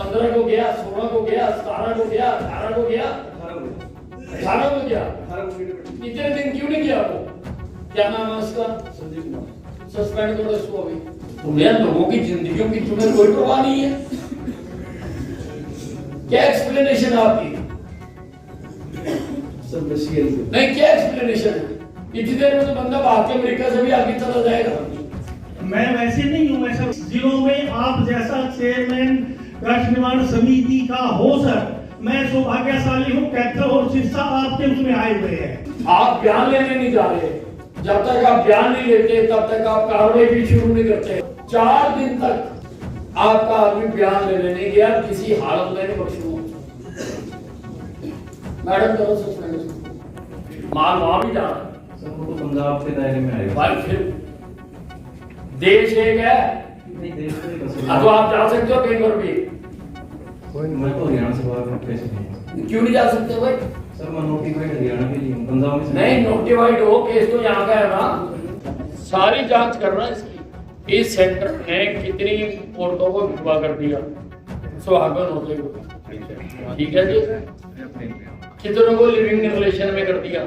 15 को गया, 16 को गया, 17 को गया, 18 को गया, 18 को गया। इतने दिन क्यों नहीं किया वो? क्या नाम है उसका? संजीव कुमार। सस्पेंड करो इसको अभी। तुम्हें लोगों की जिंदगियों की तुम्हें कोई परवाह नहीं है? क्या एक्सप्लेनेशन है आपकी? नहीं, क्या एक्सप्लेनेशन है? इतनी देर में तो बंदा भाग के अमेरिका से भी आगे चला जाएगा। मैं वैसे नहीं हूँ, मैं सब जिलों में आप जैसा चेयरमैन राष्ट्र निर्माण समिति का हो सर, मैं सौभाग्यशाली हूँ। कैथल और सिरसा आपके उसमें आए हुए हैं। आप बयान लेने नहीं जा रहे। जब तक आप बयान नहीं लेते तब तक आप कार्रवाई भी शुरू नहीं करते। 4 दिन तक आपका आदमी बयान लेने नहीं गया, किसी हालत में नहीं बख्शूंगा। मैडम करो सस्पेंड। माल वहां भी जाना सर, वो तो पंजाब के दायरे में आएगा भाई। फिर देश एक है, नहीं, देश में बस तो आप जा सकते हो कहीं पर भी। मैं तो हरियाणा से बाहर कैसे नहीं? क्यों नहीं जा सकते भाई? सर, मैं नोटिफाइड हरियाणा के लिए हूँ, पंजाब में से नहीं, नोटिफाइड हो, केस तो यहाँ का है ना। सारी जांच कर रहा है इसकी। इस सेंटर ने कितनी औरतों को विधवा कर दिया सुहागन होते हुए, ठीक है जी। कितनों को लिविंग रिलेशन में कर दिया,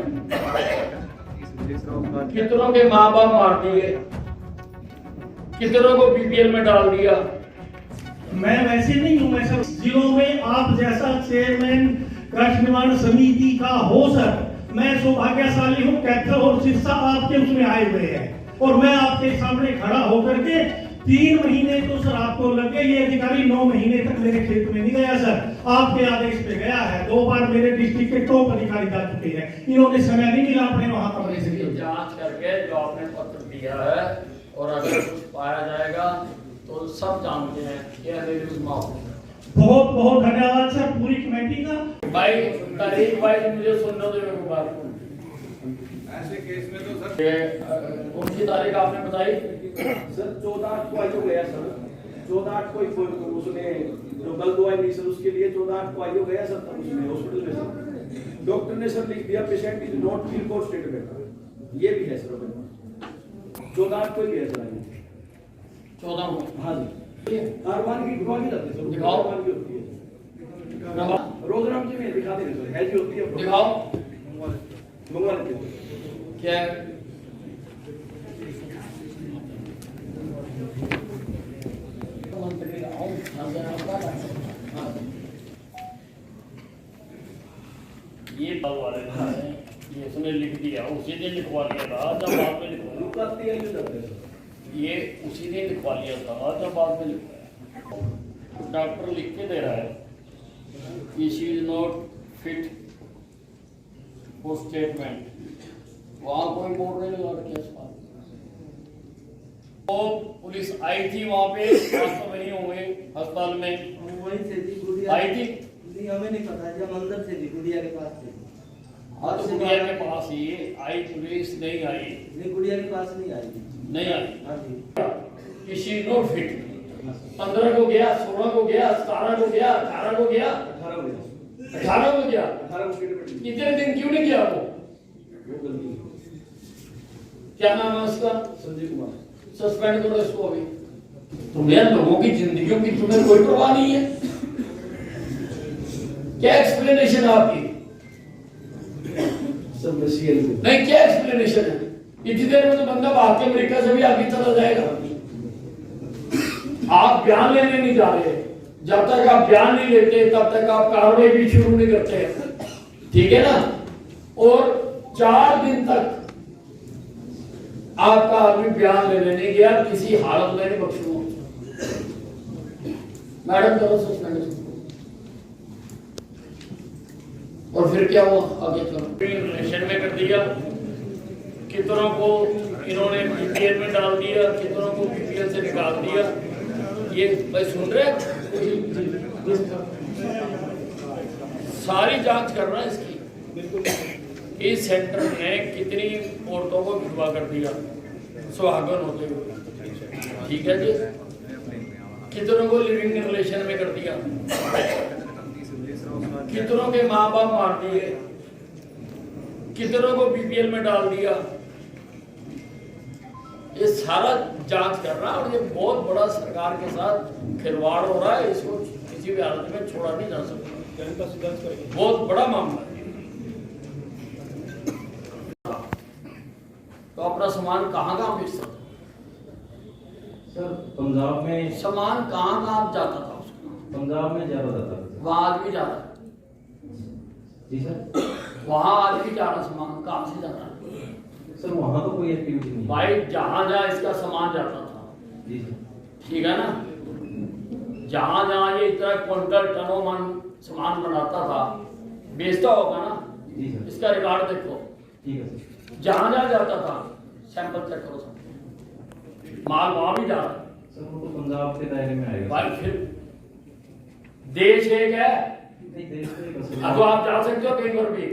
कितनों के माँ बाप मार दिए, कितनों को बीपीएल में डाल दिया। मैं वैसे नहीं हूँ, मैं सब जिलों में आप जैसा चेयरमैन राष्ट्र निर्माण समिति का हो सर, मैं सौभाग्यशाली हूँ। कैथल और सिरसा आपके उसमें आए हुए हैं और मैं आपके सामने खड़ा होकर के 3 महीने तो सर आपको लगे, ये अधिकारी 9 महीने तक मेरे खेत में नहीं गया सर, आपके आदेश पे गया है। 2 बार मेरे डिस्ट्रिक्ट के टॉप अधिकारी जा चुके हैं, इन्होंने समय नहीं मिला अपने वहां कमरे से। जांच करके जो आपने पत्र दिया है, और अगर कुछ पाया जाएगा तो सब जानते हैं कि न्यूज माफ। बहुत बहुत धन्यवाद सर पूरी कमेटी का। भाई तारीख भाई मुझे सुनने दो एक बार। ऐसे केस में तो सर उनकी तारीख आपने बताई सर 14/8 को आयोग गया सर, 14/8 को उसने जो गलत हुआ नहीं सर, उसके लिए 14/8 को आयोग गया सर, तब उसमें हॉस्पिटल में सर डॉक्टर ने सर लिख दिया patient is not feel for statement. ये भी है सर 14/8 को ही गया सर। 14 को। हाँ जी, आरवान की दिखवा जाती है सर, दिखाओ। आरवान की होती है रोजराम जी में दिखाते हैं सर, है जी होती है। दिखाओ मंगवा लेते हैं क्या ये बाल वाले हैं, ये उसने लिख दिया, उसी दिन लिखवा लिया था जब बाद में ये उसी दिन लिखवा लिया था जब बाद में लिखवाया। डॉक्टर लिख के दे रहा है she is not fit for statement. वहां कोई बोल रहे लगा के तो पुलिस आई थी वहां पे, तो वही होंगे अस्पताल में वहीं से थी गुड़िया आई थी। नहीं, हमें नहीं पता, जब अंदर से थी गुड़िया के पास थी। हाँ तो गुड़िया के पास ही आई, पुलिस नहीं आई। नहीं, गुड़िया के पास नहीं आई। नहीं आई। हाँ जी। किसी नॉट फिट। 15 को गया, 16 को गया, 17 को गया, 18 को गया, 18 को गया। इतने दिन क्यों नहीं किया वो? क्या नाम है उसका? संजीव कुमार। सस्पेंड करो इसको अभी। तुम्हें लोगों की जिंदगियों की तुम्हें कोई परवाह नहीं है? क्या एक्सप्लेनेशन है आपकी? नहीं, क्या एक्सप्लेनेशन है? इतनी देर में तो बंदा भाग के अमेरिका से भी आगे चला जाएगा। आप बयान लेने नहीं जा रहे। जब तक आप बयान नहीं लेते तब तक आप कार्रवाई भी शुरू नहीं करते, ठीक है ना? और 4 दिन तक आपका आदमी बयान लेने नहीं गया, किसी हालत में नहीं बख्शूंगा। मैडम करो सस्पेंड। और फिर क्या हुआ आगे? चलो रिलेशन में कर दिया, कितनों को इन्होंने बीपीएल में डाल दिया, कितनों को बीपीएल से निकाल दिया। ये भाई सुन रहे हैं? सारी जांच कर रहा है इसकी। इस सेंटर ने कितनी औरतों को विधवा कर दिया सुहागन होते हुए, ठीक है जी। कितनों को लिविंग रिलेशन में कर दिया, कितनों के माँ बाप मार दिए, कितनों को बीपीएल में डाल दिया। ये सारा जांच कर रहा है और ये बहुत बड़ा सरकार के साथ खिलवाड़ हो रहा है। इसको किसी किसी भी हालत में छोड़ा नहीं जा सकता। बहुत बड़ा मामला है। तो अपना सामान कहाँ कहाँ बेचता था? सर पंजाब में, सामान कहाँ कहाँ जाता था उसका? पंजाब में ज्यादा जाता था। वहाँ आदमी जा रहा है, जी सर। वहाँ आदमी जा रहा, सामान कहाँ से जा रहा है? सर वहाँ तो कोई एक्टिविटी नहीं है। भाई जहाँ जहाँ इसका सामान जाता था, जी सर। ठीक है ना, जहाँ जहाँ ये इतना क्विंटल टनों मन सामान बनाता था, बेचता होगा ना, जी सर। इसका रिकॉर्ड देखो। ठीक है सर। जहाँ जहाँ जाता था सैंपल चेक करो, सब माल वहाँ भी जा रहा है। सर वो तो पंजाब के दायरे में आएगा। भाई फिर देश एक है, नहीं देश तो एक असल अब तो आप जा सकते हो कहीं पर भी,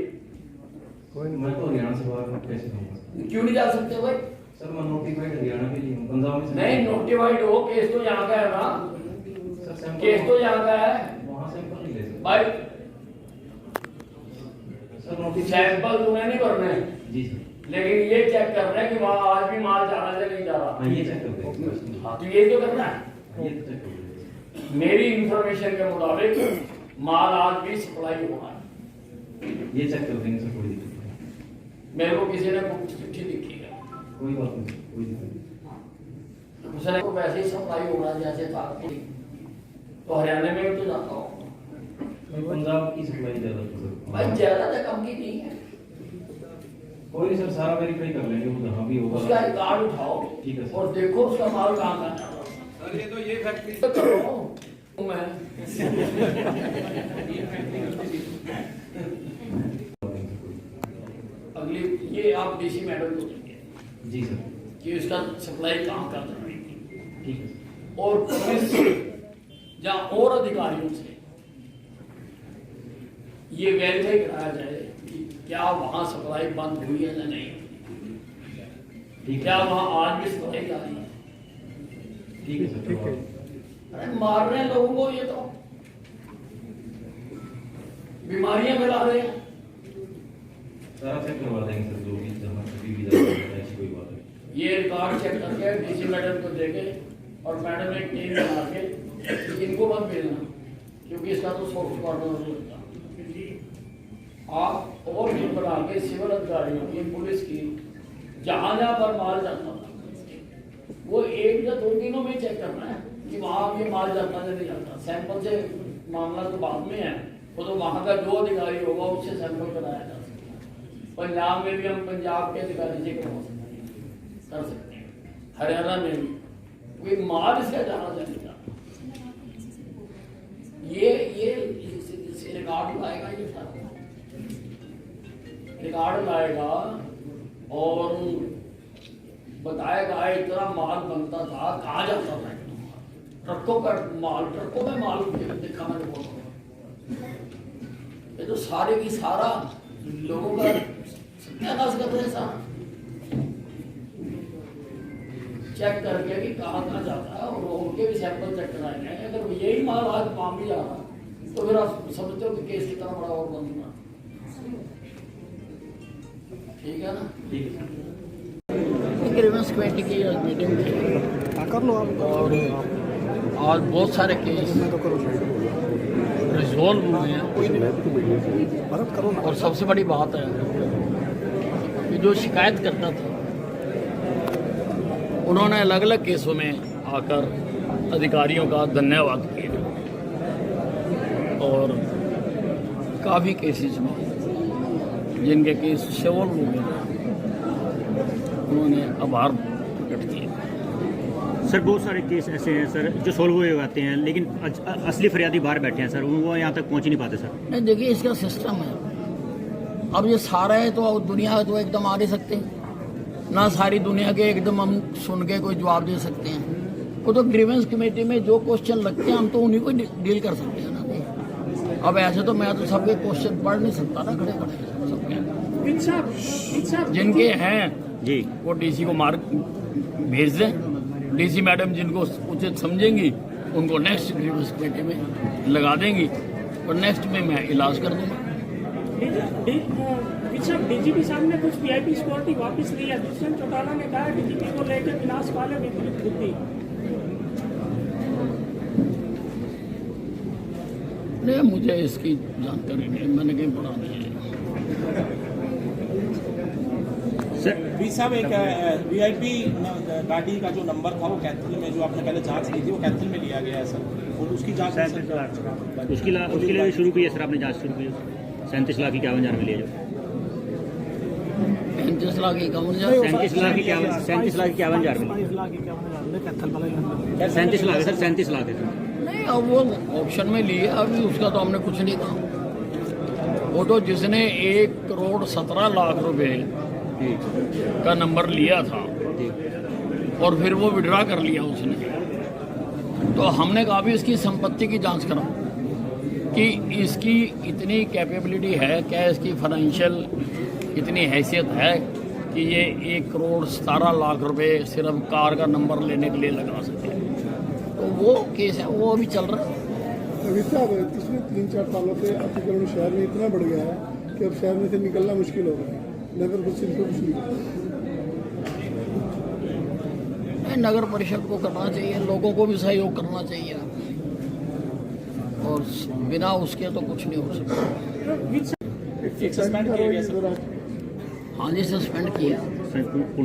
मैं तो हरियाणा से बाहर कैसे जाऊँगा? क्यों नहीं जा सकते भाई? सर मैं नोटिफाइड हरियाणा के लिए हूँ, पंजाब में नहीं नोटिफाइड हो, केस तो यहाँ का है ना, सर सैंपल केस तो यहाँ का है वहाँ सैंपल नहीं ले सकते भाई। सर। नोटिस सैंपल तुम्हें नहीं भरने, जी सर। लेकिन ये चेक कर रहे हैं कि वहाँ आज भी माल जा रहा है नहीं जा रहा। हाँ ये चेक कर देंगे। हाँ तो ये तो करना है। ये तो चेक कर देंगे। मेरी इंफॉर्मेशन के मुताबिक माल आज भी सप्लाई हुआ है। ये चेक कर देंगे सर, कोई दिक्कत नहीं। मेरे को किसी ने चिट्ठी लिखी है, कोई बात नहीं, कोई दिक्कत नहीं। उसने को वैसे ही सप्लाई होना जैसे था, तो हरियाणा में भी तो जाता हूँ नहीं, पंजाब की सप्लाई ज्यादा थी सर। भाई, ज्यादा तो कम की नहीं है। कोई नहीं सर, सारा वेरीफाई कर लेंगे, वो जहाँ भी होगा। उसका रिकॉर्ड उठाओ ठीक है सर। और देखो उसका माल कहाँ कहाँ जा रहा है। सर ये तो ये फैक्ट्री तो करो मैं अगली ये आप डीसी मैडम को देंगे जी सर। कि उसका सप्लाई कहाँ कर रही थी, ठीक है। और पुलिस या और अधिकारियों से ये वेरीफाई कराया जाए कि क्या वहाँ सप्लाई बंद हुई है या नहीं, ठीक क्या है। वहाँ आज भी सप्लाई जा रही है। ठीक है सर। ठीक है। अरे मार रहे हैं लोगों को, ये तो बीमारियां फैला रहे हैं। सारा चेक करवा देंगे सर, जो भी जहाँ कभी भी जाता है, ऐसी कोई बात नहीं। ये रिकॉर्ड चेक करके डीसी मैडम को देके और मैडम एक टीम बना के इनको मत भेजना, क्योंकि इसका तो सोर्स कॉर्नर नहीं होता। आप और टीम बना के सिविल अधिकारियों की, पुलिस की, जहां जहां पर माल जाता था वो 1 या 2 दिनों में चेक करना है कि वहां ये माल जाता या नहीं जाता। सैंपल से मामला तो बाद में है, वो तो वहां का जो अधिकारी होगा उससे सैंपल कराया जा सकता है। पंजाब में भी हम पंजाब के अधिकारी से करवा सकते हैं, कर सकते हैं, हरियाणा में भी कोई माल इसका जाना चाहिए। ये रिकॉर्ड लाएगा, ये सारा रिकॉर्ड लाएगा और बताएगा इतना माल बनता था, कहाँ जाता था, ट्रकों का माल, ट्रकों में माल देखा मैंने बहुत। ये तो सारे की सारा लोगों का सत्यानाश कर रहे हैं सारा, चेक करके कि कहाँ कहाँ जाता है, और उनके भी सैंपल चेक कराएंगे। अगर यही माल आज वहाँ भी जा रहा तो फिर आप समझते हो कि केस कितना बड़ा और बनना। ठीक है ना? ठीक है। ग्रीवेंस कमेटी की मीटिंग थी कर लो आप। और आज बहुत सारे केस रिजोल्व हुए हैं। मदद करो ना। और सबसे बड़ी बात है कि जो शिकायत करता था उन्होंने अलग अलग केसों में आकर अधिकारियों का धन्यवाद किया, और काफ़ी केसेस में जिनके केस सॉल्व हुए उन्होंने आभार प्रकट किया। सर बहुत सारे केस ऐसे हैं सर जो सोल्व हुए आते हैं, लेकिन असली फरियादी बाहर बैठे हैं सर, वो यहाँ तक पहुँच नहीं पाते सर। नहीं देखिए, इसका सिस्टम है। अब ये सारा है तो दुनिया तो एकदम आ नहीं सकते ना, सारी दुनिया के एकदम हम सुन के कोई जवाब दे सकते हैं। वो तो ग्रीवेंस कमेटी में जो क्वेश्चन लगते हैं हम तो उन्हीं को डील कर सकते हैं ना। अब ऐसे तो मैं तो सबके क्वेश्चन पढ़ नहीं सकता ना, खड़े खड़े सबके जिनके हैं जी वो डीसी को मार्क भेज दें। डीसी मैडम जिनको उचित समझेंगी उनको नेक्स्ट ग्रीवेंस कमेटी में लगा देंगी, और नेक्स्ट में मैं इलाज कर दूंगा। डीजीपी साहब ने कुछ वीआईपी सिक्योरिटी वापस ली है। दुष्यंत चौटाला ने कहा डीजीपी को लेकर विनाश वाले विपरीत बुद्धि। नहीं, मुझे इसकी जानकारी नहीं, मैंने कहीं पढ़ा नहीं है। वी साहब एक वीआईपी गाड़ी का जो नंबर था वो कैथल में, जो आपने पहले जांच की थी, वो कैथल में लिया गया है सर, और उसकी जांच उसके लिए शुरू की है सर, आपने जांच शुरू की है 37,51,000 में लिया जो 35 लाख 51,000 37,51,000 में 37 लाख है सर, 37 लाख है सर। नहीं, अब वो ऑप्शन में लिए, अभी उसका तो हमने कुछ नहीं कहा। वो तो जिसने 1,17,00,000 रुपए का नंबर लिया था और फिर वो विड्रा कर लिया उसने, तो हमने कहा भी इसकी संपत्ति की जांच करो कि इसकी इतनी कैपेबिलिटी है, क्या इसकी फाइनेंशियल इतनी हैसियत है कि ये 1,17,00,000 रुपए सिर्फ कार का नंबर लेने के लिए लगा सके। तो वो केस है, वो अभी चल रहा है। रवि साहब, पिछले 3-4 सालों से अतिक्रमण शहर में इतना बढ़ गया है कि अब शहर में से निकलना मुश्किल हो गया है। नगर परिषद को कुछ नहीं, नगर परिषद को करना चाहिए, लोगों को भी सहयोग करना चाहिए, और बिना उसके तो कुछ नहीं हो सकता। सस्पेंड किया गया सर। हाँ जी, सस्पेंड किया।